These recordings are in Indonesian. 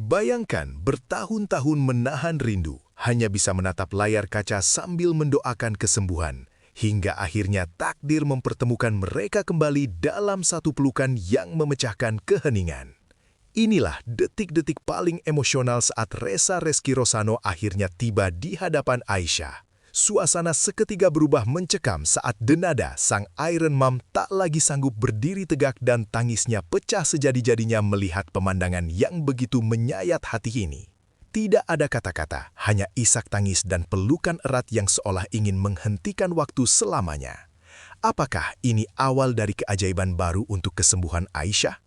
Bayangkan bertahun-tahun menahan rindu, hanya bisa menatap layar kaca sambil mendoakan kesembuhan, hingga akhirnya takdir mempertemukan mereka kembali dalam satu pelukan yang memecahkan keheningan. Inilah detik-detik paling emosional saat Reza Reski Rosano akhirnya tiba di hadapan Aisyah. Suasana seketika berubah mencekam saat Denada, sang Iron Mom, tak lagi sanggup berdiri tegak dan tangisnya pecah sejadi-jadinya melihat pemandangan yang begitu menyayat hati ini. Tidak ada kata-kata, hanya isak tangis dan pelukan erat yang seolah ingin menghentikan waktu selamanya. Apakah ini awal dari keajaiban baru untuk kesembuhan Aisyah?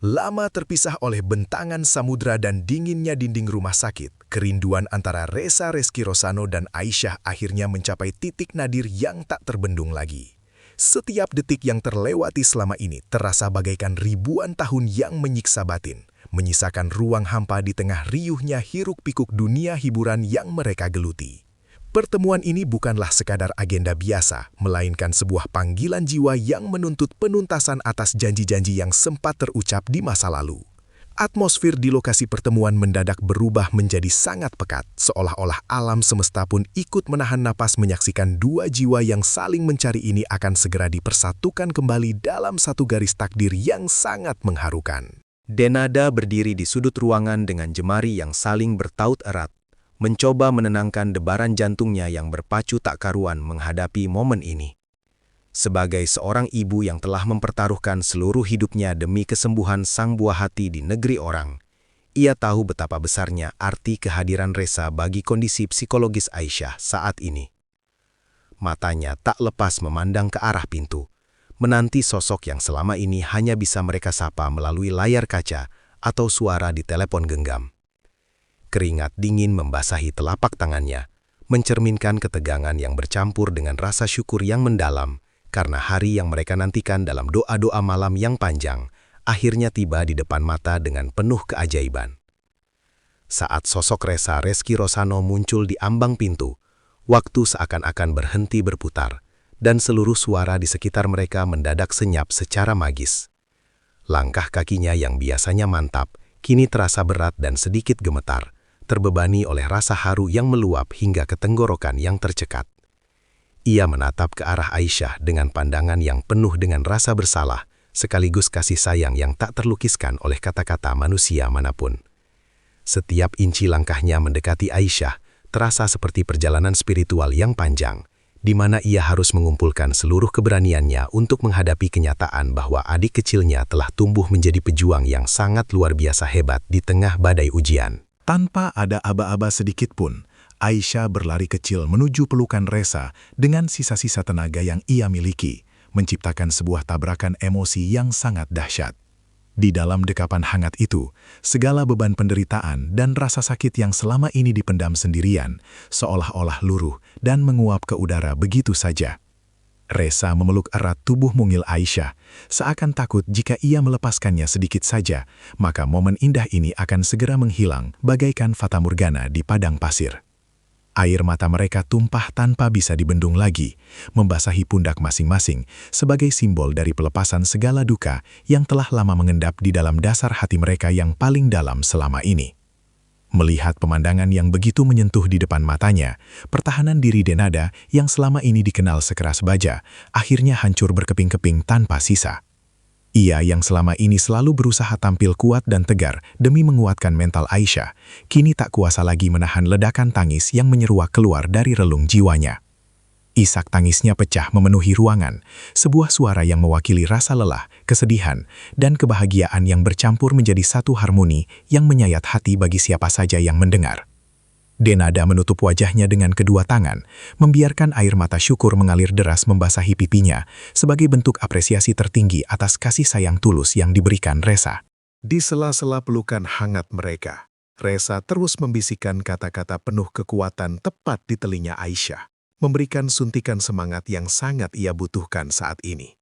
Lama terpisah oleh bentangan samudra dan dinginnya dinding rumah sakit, kerinduan antara Reza Reski Rosano dan Aisyah akhirnya mencapai titik nadir yang tak terbendung lagi. Setiap detik yang terlewati selama ini terasa bagaikan ribuan tahun yang menyiksa batin, menyisakan ruang hampa di tengah riuhnya hiruk-pikuk dunia hiburan yang mereka geluti. Pertemuan ini bukanlah sekadar agenda biasa, melainkan sebuah panggilan jiwa yang menuntut penuntasan atas janji-janji yang sempat terucap di masa lalu. Atmosfer di lokasi pertemuan mendadak berubah menjadi sangat pekat, seolah-olah alam semesta pun ikut menahan napas menyaksikan dua jiwa yang saling mencari ini akan segera dipersatukan kembali dalam satu garis takdir yang sangat mengharukan. Denada berdiri di sudut ruangan dengan jemari yang saling bertaut erat, mencoba menenangkan debaran jantungnya yang berpacu tak karuan menghadapi momen ini. Sebagai seorang ibu yang telah mempertaruhkan seluruh hidupnya demi kesembuhan sang buah hati di negeri orang, ia tahu betapa besarnya arti kehadiran Reza bagi kondisi psikologis Aisyah saat ini. Matanya tak lepas memandang ke arah pintu, menanti sosok yang selama ini hanya bisa mereka sapa melalui layar kaca atau suara di telepon genggam. Keringat dingin membasahi telapak tangannya, mencerminkan ketegangan yang bercampur dengan rasa syukur yang mendalam karena hari yang mereka nantikan dalam doa-doa malam yang panjang akhirnya tiba di depan mata dengan penuh keajaiban. Saat sosok Reza Reski Rosano muncul di ambang pintu, waktu seakan-akan berhenti berputar dan seluruh suara di sekitar mereka mendadak senyap secara magis. Langkah kakinya yang biasanya mantap kini terasa berat dan sedikit gemetar, terbebani oleh rasa haru yang meluap hingga ke tenggorokan yang tercekat. Ia menatap ke arah Aisyah dengan pandangan yang penuh dengan rasa bersalah, sekaligus kasih sayang yang tak terlukiskan oleh kata-kata manusia manapun. Setiap inci langkahnya mendekati Aisyah terasa seperti perjalanan spiritual yang panjang, di mana ia harus mengumpulkan seluruh keberaniannya untuk menghadapi kenyataan bahwa adik kecilnya telah tumbuh menjadi pejuang yang sangat luar biasa hebat di tengah badai ujian. Tanpa ada aba-aba sedikit pun, Aisyah berlari kecil menuju pelukan Reza dengan sisa-sisa tenaga yang ia miliki, menciptakan sebuah tabrakan emosi yang sangat dahsyat. Di dalam dekapan hangat itu, segala beban penderitaan dan rasa sakit yang selama ini dipendam sendirian, seolah-olah luruh dan menguap ke udara begitu saja. Reza memeluk erat tubuh mungil Aisyah, seakan takut jika ia melepaskannya sedikit saja, maka momen indah ini akan segera menghilang bagaikan fatamorgana di padang pasir. Air mata mereka tumpah tanpa bisa dibendung lagi, membasahi pundak masing-masing sebagai simbol dari pelepasan segala duka yang telah lama mengendap di dalam dasar hati mereka yang paling dalam selama ini. Melihat pemandangan yang begitu menyentuh di depan matanya, pertahanan diri Denada yang selama ini dikenal sekeras baja, akhirnya hancur berkeping-keping tanpa sisa. Ia yang selama ini selalu berusaha tampil kuat dan tegar demi menguatkan mental Aisyah, kini tak kuasa lagi menahan ledakan tangis yang menyeruak keluar dari relung jiwanya. Isak tangisnya pecah memenuhi ruangan, sebuah suara yang mewakili rasa lelah, kesedihan, dan kebahagiaan yang bercampur menjadi satu harmoni yang menyayat hati bagi siapa saja yang mendengar. Denada menutup wajahnya dengan kedua tangan, membiarkan air mata syukur mengalir deras membasahi pipinya sebagai bentuk apresiasi tertinggi atas kasih sayang tulus yang diberikan Reza. Di sela-sela pelukan hangat mereka, Reza terus membisikkan kata-kata penuh kekuatan tepat di telinga Aisyah, memberikan suntikan semangat yang sangat ia butuhkan saat ini.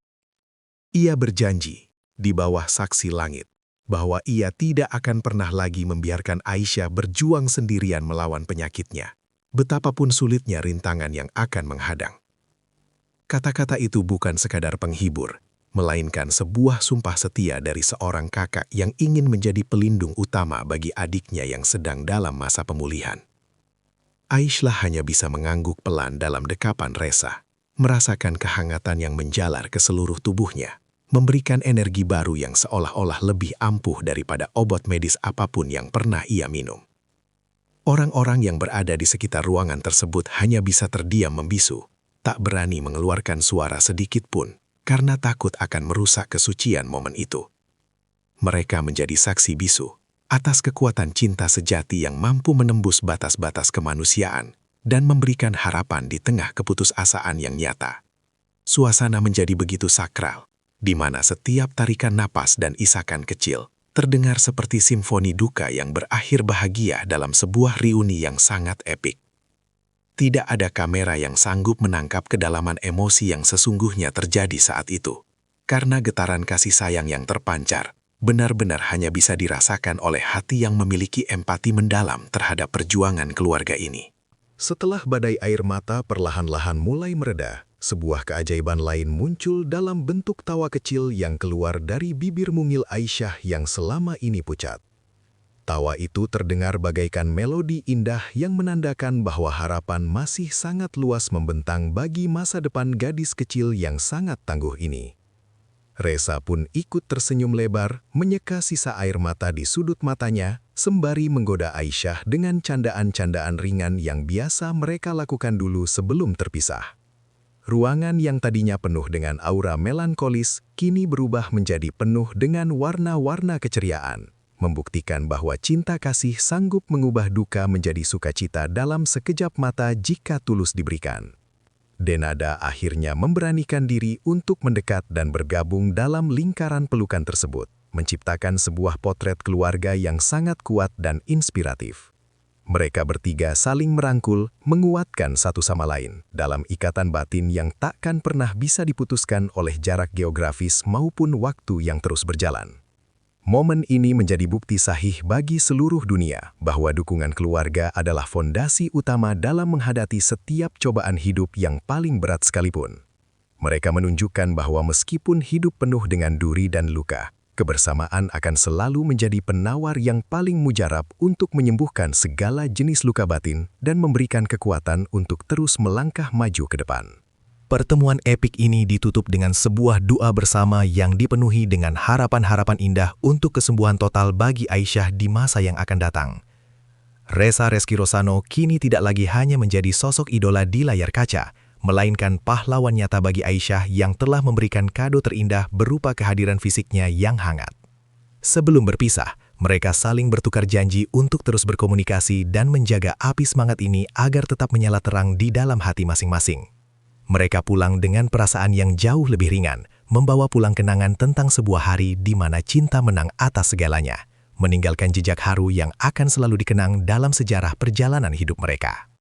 Ia berjanji, di bawah saksi langit, bahwa ia tidak akan pernah lagi membiarkan Aisyah berjuang sendirian melawan penyakitnya, betapapun sulitnya rintangan yang akan menghadang. Kata-kata itu bukan sekadar penghibur, melainkan sebuah sumpah setia dari seorang kakak yang ingin menjadi pelindung utama bagi adiknya yang sedang dalam masa pemulihan. Aisyah hanya bisa mengangguk pelan dalam dekapan Reza, merasakan kehangatan yang menjalar ke seluruh tubuhnya, memberikan energi baru yang seolah-olah lebih ampuh daripada obat medis apapun yang pernah ia minum. Orang-orang yang berada di sekitar ruangan tersebut hanya bisa terdiam membisu, tak berani mengeluarkan suara sedikit pun, karena takut akan merusak kesucian momen itu. Mereka menjadi saksi bisu atas kekuatan cinta sejati yang mampu menembus batas-batas kemanusiaan dan memberikan harapan di tengah keputusasaan yang nyata. Suasana menjadi begitu sakral, di mana setiap tarikan napas dan isakan kecil terdengar seperti simfoni duka yang berakhir bahagia dalam sebuah reuni yang sangat epik. Tidak ada kamera yang sanggup menangkap kedalaman emosi yang sesungguhnya terjadi saat itu, karena getaran kasih sayang yang terpancar benar-benar hanya bisa dirasakan oleh hati yang memiliki empati mendalam terhadap perjuangan keluarga ini. Setelah badai air mata perlahan-lahan mulai mereda, sebuah keajaiban lain muncul dalam bentuk tawa kecil yang keluar dari bibir mungil Aisyah yang selama ini pucat. Tawa itu terdengar bagaikan melodi indah yang menandakan bahwa harapan masih sangat luas membentang bagi masa depan gadis kecil yang sangat tangguh ini. Reza pun ikut tersenyum lebar, menyeka sisa air mata di sudut matanya, sembari menggoda Aisyah dengan candaan-candaan ringan yang biasa mereka lakukan dulu sebelum terpisah. Ruangan yang tadinya penuh dengan aura melankolis, kini berubah menjadi penuh dengan warna-warna keceriaan, membuktikan bahwa cinta kasih sanggup mengubah duka menjadi sukacita dalam sekejap mata jika tulus diberikan. Denada akhirnya memberanikan diri untuk mendekat dan bergabung dalam lingkaran pelukan tersebut, menciptakan sebuah potret keluarga yang sangat kuat dan inspiratif. Mereka bertiga saling merangkul, menguatkan satu sama lain dalam ikatan batin yang takkan pernah bisa diputuskan oleh jarak geografis maupun waktu yang terus berjalan. Momen ini menjadi bukti sahih bagi seluruh dunia bahwa dukungan keluarga adalah fondasi utama dalam menghadapi setiap cobaan hidup yang paling berat sekalipun. Mereka menunjukkan bahwa meskipun hidup penuh dengan duri dan luka, kebersamaan akan selalu menjadi penawar yang paling mujarab untuk menyembuhkan segala jenis luka batin dan memberikan kekuatan untuk terus melangkah maju ke depan. Pertemuan epik ini ditutup dengan sebuah doa bersama yang dipenuhi dengan harapan-harapan indah untuk kesembuhan total bagi Aisyah di masa yang akan datang. Reza Reski Rosano kini tidak lagi hanya menjadi sosok idola di layar kaca, melainkan pahlawan nyata bagi Aisyah yang telah memberikan kado terindah berupa kehadiran fisiknya yang hangat. Sebelum berpisah, mereka saling bertukar janji untuk terus berkomunikasi dan menjaga api semangat ini agar tetap menyala terang di dalam hati masing-masing. Mereka pulang dengan perasaan yang jauh lebih ringan, membawa pulang kenangan tentang sebuah hari di mana cinta menang atas segalanya, meninggalkan jejak haru yang akan selalu dikenang dalam sejarah perjalanan hidup mereka.